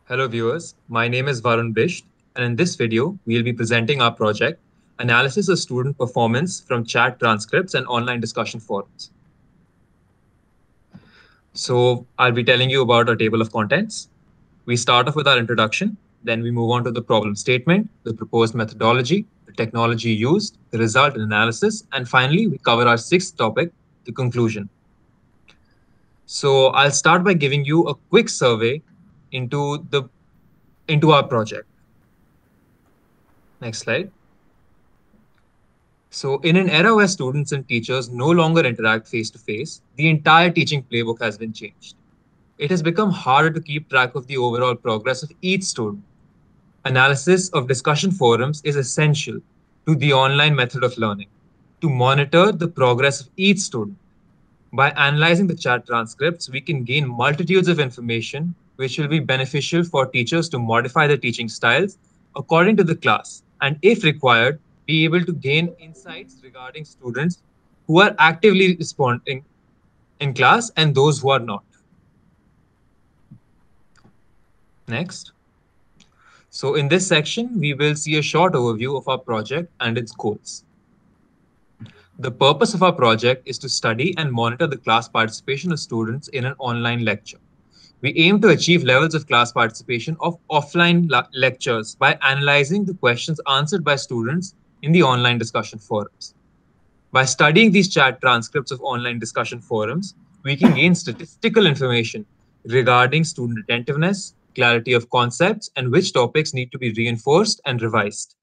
Hello viewers, my name is Varun Bisht, and in this video, we'll be presenting our project, Analysis of Student Performance from Chat Transcripts and Online Discussion Forums. So I'll be telling you about our table of contents. We start off with our introduction, then we move on to the problem statement, the proposed methodology, the technology used, the result and analysis, and finally, we cover our sixth topic, the conclusion. So I'll start by giving you a quick survey into our project. Next slide. So in an era where students and teachers no longer interact face to face, the entire teaching playbook has been changed. It has become harder to keep track of the overall progress of each student. Analysis of discussion forums is essential to the online method of learning to monitor the progress of each student. By analyzing the chat transcripts, we can gain multitudes of information which will be beneficial for teachers to modify their teaching styles according to the class, and if required, be able to gain insights regarding students who are actively responding in class and those who are not. Next. So in this section, we will see a short overview of our project and its goals. The purpose of our project is to study and monitor the class participation of students in an online lecture. We aim to achieve levels of class participation of offline lectures by analyzing the questions answered by students in the online discussion forums. By studying these chat transcripts of online discussion forums, we can gain statistical information regarding student attentiveness, clarity of concepts, and which topics need to be reinforced and revised.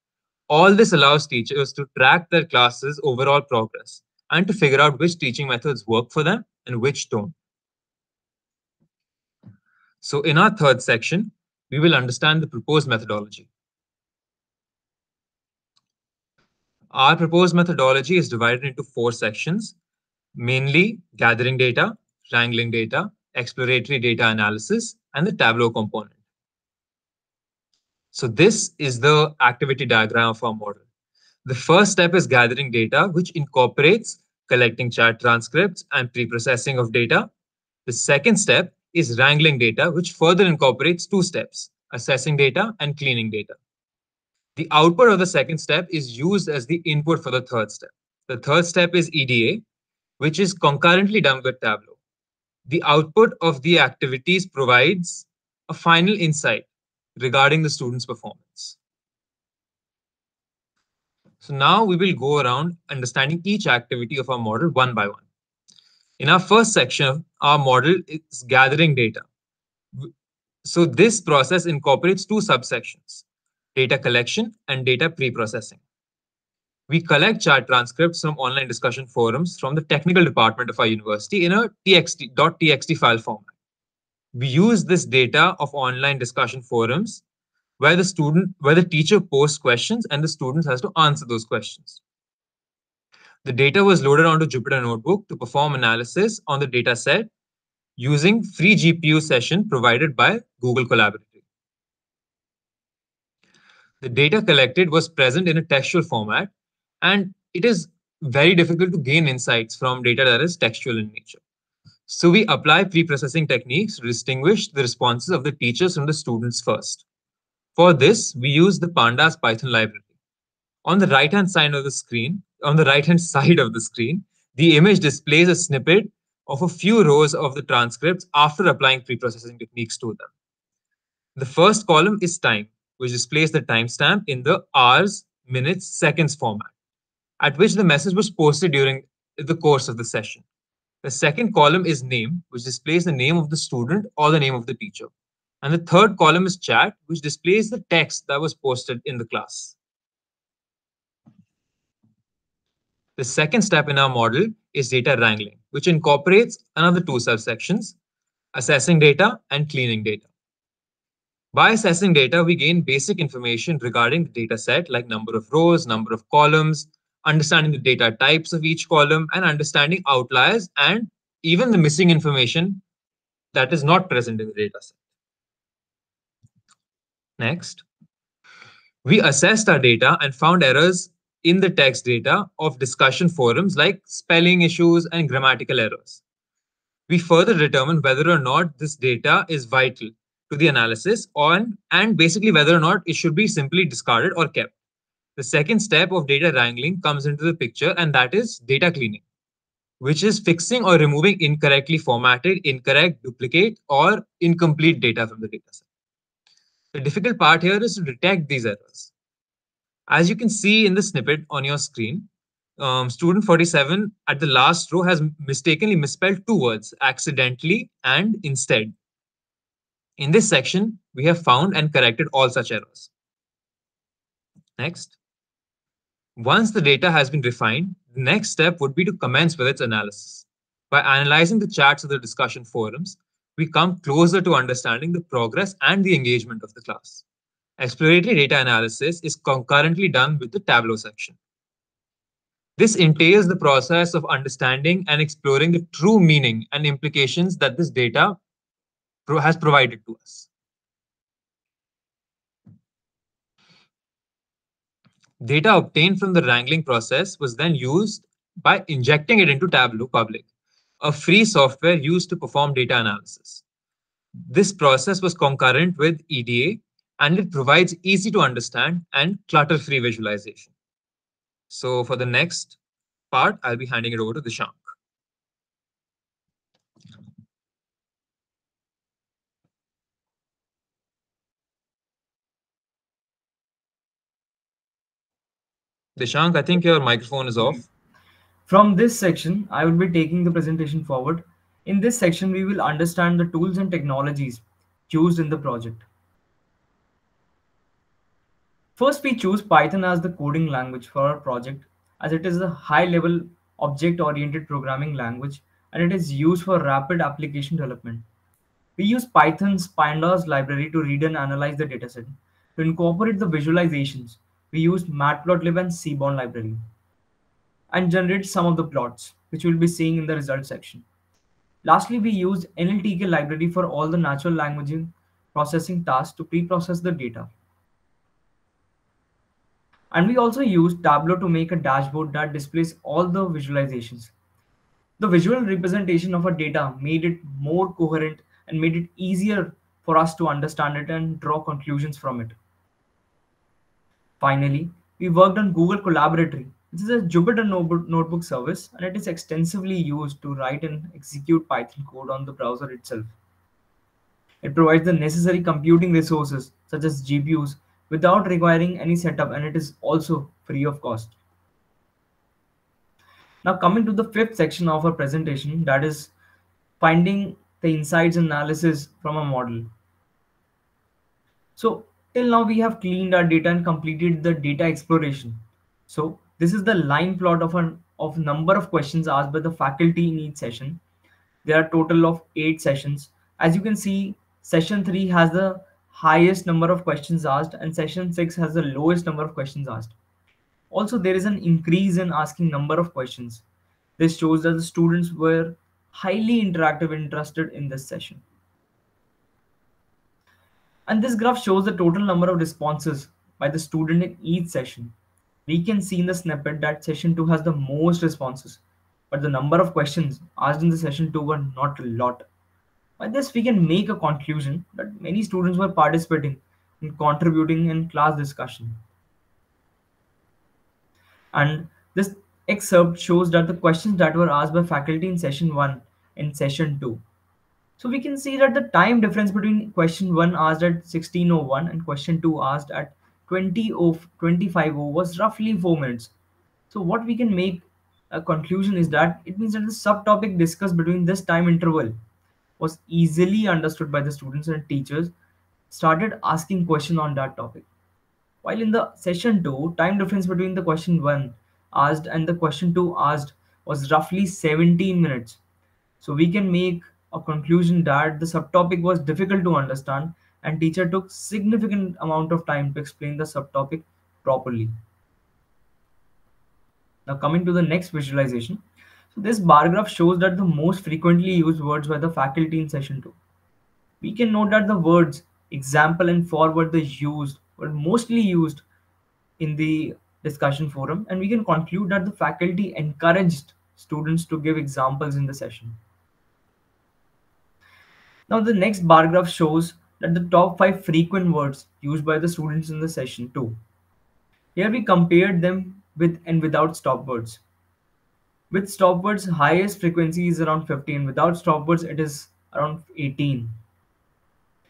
All this allows teachers to track their classes' overall progress and to figure out which teaching methods work for them and which don't. So in our third section, we will understand the proposed methodology. Our proposed methodology is divided into 4 sections, mainly gathering data, wrangling data, exploratory data analysis, and the Tableau component. So this is the activity diagram of our model. The first step is gathering data, which incorporates collecting chat transcripts and pre-processing of data. The second step is wrangling data, which further incorporates 2 steps, assessing data and cleaning data. The output of the second step is used as the input for the third step. The third step is EDA, which is concurrently done with Tableau. The output of the activities provides a final insight regarding the student's performance. So now we will go around understanding each activity of our model one by one. In our first section, our model is gathering data. So this process incorporates 2 subsections, data collection and data pre-processing. We collect chat transcripts from online discussion forums from the technical department of our university in a .txt file format. We use this data of online discussion forums where the teacher posts questions and the student has to answer those questions. The data was loaded onto Jupyter Notebook to perform analysis on the data set using free GPU session provided by Google Collaboratory. The data collected was present in a textual format, and it is very difficult to gain insights from data that is textual in nature. So we apply pre-processing techniques to distinguish the responses of the teachers from the students first. For this, we use the Pandas Python library. On the right-hand side of the screen, the image displays a snippet of a few rows of the transcripts after applying pre-processing techniques to them. The first column is time, which displays the timestamp in the hours, minutes, seconds format, at which the message was posted during the course of the session. The second column is name, which displays the name of the student or the name of the teacher. And the third column is chat, which displays the text that was posted in the class. The second step in our model is data wrangling, which incorporates another 2 subsections, assessing data and cleaning data. By assessing data, we gain basic information regarding the data set, like number of rows, number of columns, understanding the data types of each column, and understanding outliers and even the missing information that is not present in the data set. Next, we assessed our data and found errors in the text data of discussion forums like spelling issues and grammatical errors. We further determined whether or not this data is vital to the analysis on and basically whether or not it should be simply discarded or kept. The second step of data wrangling comes into the picture, and that is data cleaning, which is fixing or removing incorrectly formatted, incorrect, duplicate, or incomplete data from the dataset. The difficult part here is to detect these errors. As you can see in the snippet on your screen, student 47 at the last row has mistakenly misspelled two words, accidentally and instead. In this section, we have found and corrected all such errors. Next. Once the data has been refined, the next step would be to commence with its analysis. By analyzing the chats of the discussion forums, we come closer to understanding the progress and the engagement of the class. Exploratory data analysis is concurrently done with the Tableau section. This entails the process of understanding and exploring the true meaning and implications that this data has provided to us. Data obtained from the wrangling process was then used by injecting it into Tableau Public, a free software used to perform data analysis. This process was concurrent with EDA, and it provides easy to understand and clutter-free visualization. So for the next part, I'll be handing it over to Dishank. Dishank, I think your microphone is off. From this section, I will be taking the presentation forward. In this section, we will understand the tools and technologies used in the project. First, we choose Python as the coding language for our project, as it is a high-level object-oriented programming language and it is used for rapid application development. We use Python's pandas library to read and analyze the dataset. To incorporate the visualizations, we used matplotlib and seaborn library and generate some of the plots, which we'll be seeing in the results section. Lastly, we used NLTK library for all the natural language processing tasks to pre-process the data. And we also used Tableau to make a dashboard that displays all the visualizations. The visual representation of our data made it more coherent and made it easier for us to understand it and draw conclusions from it. Finally, we worked on Google Collaboratory, which is a Jupyter notebook service, and it is extensively used to write and execute Python code on the browser itself. It provides the necessary computing resources, such as GPUs, without requiring any setup, and it is also free of cost. Now coming to the fifth section of our presentation, that is finding the insights and analysis from a model. So till now we have cleaned our data and completed the data exploration. So this is the line plot of number of questions asked by the faculty in each session. There are a total of 8 sessions. As you can see, session 3 has the highest number of questions asked and session 6 has the lowest number of questions asked. Also, there is an increase in asking number of questions. This shows that the students were highly interactive and interested in this session. And this graph shows the total number of responses by the student in each session. We can see in the snippet that session 2 has the most responses, but the number of questions asked in the session 2 were not a lot. By this, we can make a conclusion that many students were participating and contributing in class discussion. And this excerpt shows that the questions that were asked by faculty in session 1 and session 2. So we can see that the time difference between question 1 asked at 16:01 and question 2 asked at 20:25 was roughly 4 minutes. So what we can make a conclusion is that it means that the subtopic discussed between this time interval was easily understood by the students and teachers started asking questions on that topic. While in the session 2, time difference between the question 1 asked and the question 2 asked was roughly 17 minutes. So we can make a conclusion that the subtopic was difficult to understand and teacher took significant amount of time to explain the subtopic properly. Now coming to the next visualization. So this bar graph shows that the most frequently used words by the faculty in session 2. We can note that the words example and for were mostly used in the discussion forum, and we can conclude that the faculty encouraged students to give examples in the session. Now the next bar graph shows that the top 5 frequent words used by the students in the session 2. Here we compared them with and without stop words. With stop words, highest frequency is around 15. Without stop words, it is around 18.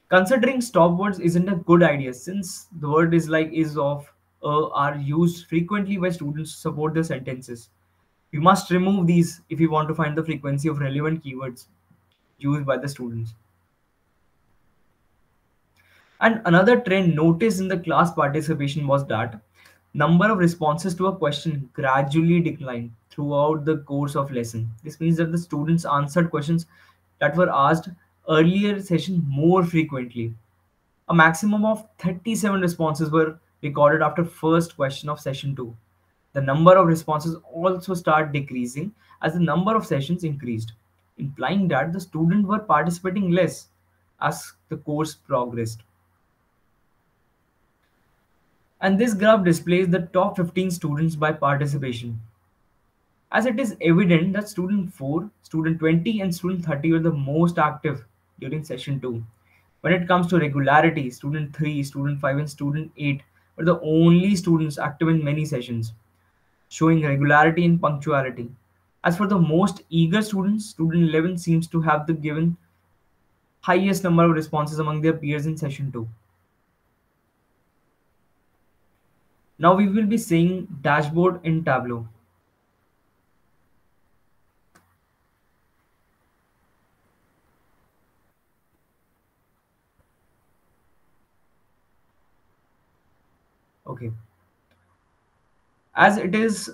Considering stop words isn't a good idea since the word is like is of are used frequently by students to support their sentences. We must remove these if we want to find the frequency of relevant keywords used by the students. And another trend noticed in the class participation was that number of responses to a question gradually declined throughout the course of lesson. This means that the students answered questions that were asked earlier session more frequently. A maximum of 37 responses were recorded after first question of session 2. The number of responses also started decreasing as the number of sessions increased, implying that the students were participating less as the course progressed. And this graph displays the top 15 students by participation. As it is evident that student 4, student 20 and student 30 were the most active during session 2. When it comes to regularity, student 3, student 5 and student 8 were the only students active in many sessions, showing regularity and punctuality. As for the most eager students, student 11 seems to have the given highest number of responses among their peers in session 2. Now we will be seeing dashboard in Tableau. Okay. As it is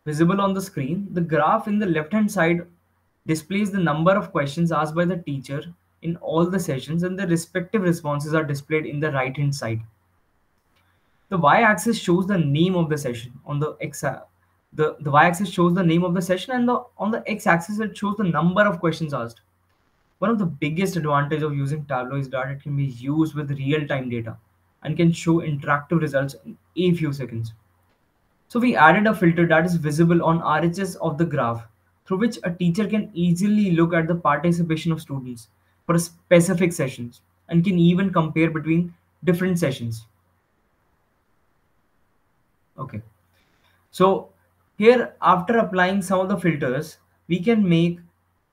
visible on the screen, the graph in the left hand side displays the number of questions asked by the teacher in all the sessions and the respective responses are displayed in the right hand side. The y-axis shows the name of the session. On the the y-axis shows the name of the session and on the x-axis it shows the number of questions asked. One of the biggest advantage of using Tableau is that it can be used with real-time data and can show interactive results in a few seconds. So we added a filter that is visible on RHS of the graph, through which a teacher can easily look at the participation of students for specific sessions and can even compare between different sessions. Okay. So here, after applying some of the filters, we can make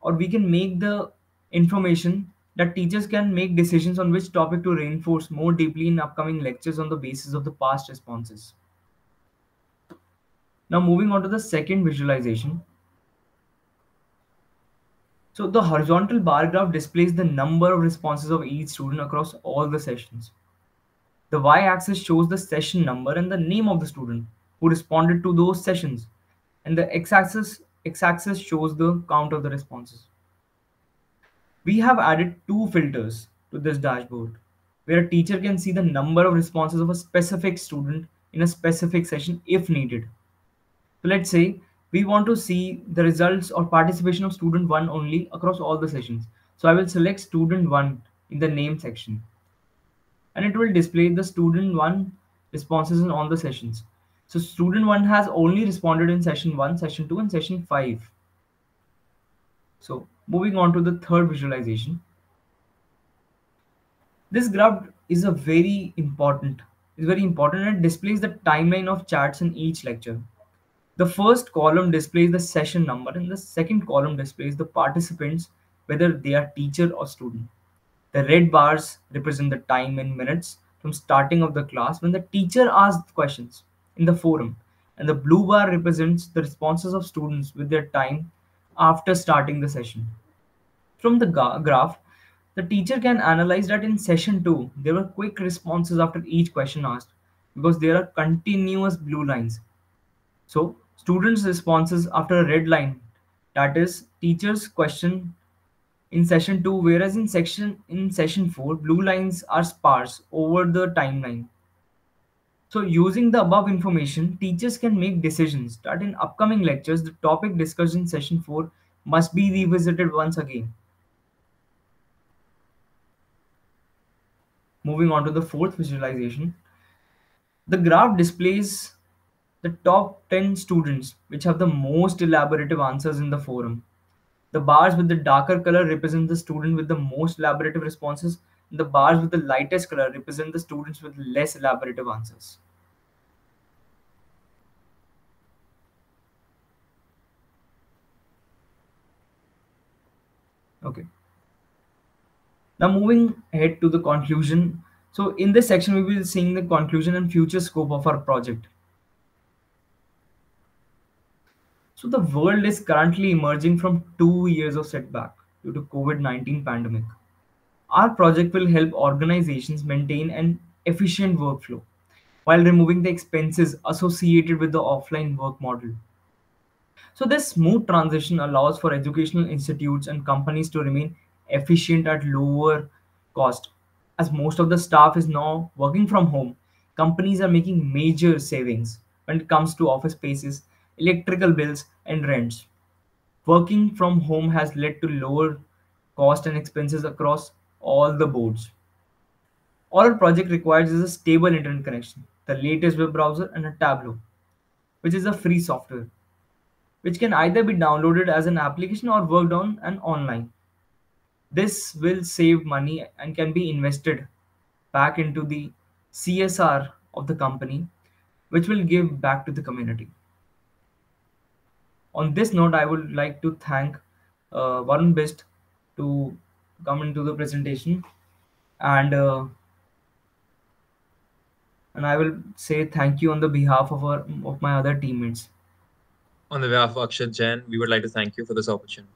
the information that teachers can make decisions on which topic to reinforce more deeply in upcoming lectures on the basis of the past responses. Now moving on to the second visualization. So the horizontal bar graph displays the number of responses of each student across all the sessions. The y-axis shows the session number and the name of the student who responded to those sessions, and the x-axis shows the count of the responses. We have added two filters to this dashboard, where a teacher can see the number of responses of a specific student in a specific session if needed. So let's say we want to see the results or participation of student 1 only across all the sessions. So I will select student 1 in the name section, and it will display the student 1 responses in all the sessions. So student 1 has only responded in session 1, session 2 and session 5. So moving on to the third visualization. This graph is very important and displays the timeline of chats in each lecture. The first column displays the session number and the second column displays the participants, whether they are teacher or student. The red bars represent the time in minutes from starting of the class when the teacher asked questions in the forum, and the blue bar represents the responses of students with their time after starting the session. From the graph, the teacher can analyze that in session 2, there were quick responses after each question asked because there are continuous blue lines. So, students' responses after a red line, that is, teacher's question in session 2, whereas in session 4, blue lines are sparse over the timeline. So, using the above information, teachers can make decisions that in upcoming lectures, the topic discussed in session 4 must be revisited once again. Moving on to the fourth visualization, the graph displays the top 10 students which have the most elaborative answers in the forum. The bars with the darker color represent the student with the most elaborative responses, and the bars with the lightest color represent the students with less elaborative answers. Okay. Now moving ahead to the conclusion. So in this section, we will be seeing the conclusion and future scope of our project. So the world is currently emerging from 2 years of setback due to COVID-19 pandemic. Our project will help organizations maintain an efficient workflow while removing the expenses associated with the offline work model. So this smooth transition allows for educational institutes and companies to remain efficient at lower cost. As most of the staff is now working from home, companies are making major savings when it comes to office spaces, electrical bills, and rents. Working from home has led to lower cost and expenses across all the boards. All our project requires is a stable internet connection, the latest web browser, and a Tableau, which is a free software, which can either be downloaded as an application or worked on and online. This will save money and can be invested back into the CSR of the company, which will give back to the community. On this note, I would like to thank Varun Best to come into the presentation, and I will say thank you on the behalf of my other teammates. On the behalf of Akshat Jain, we would like to thank you for this opportunity.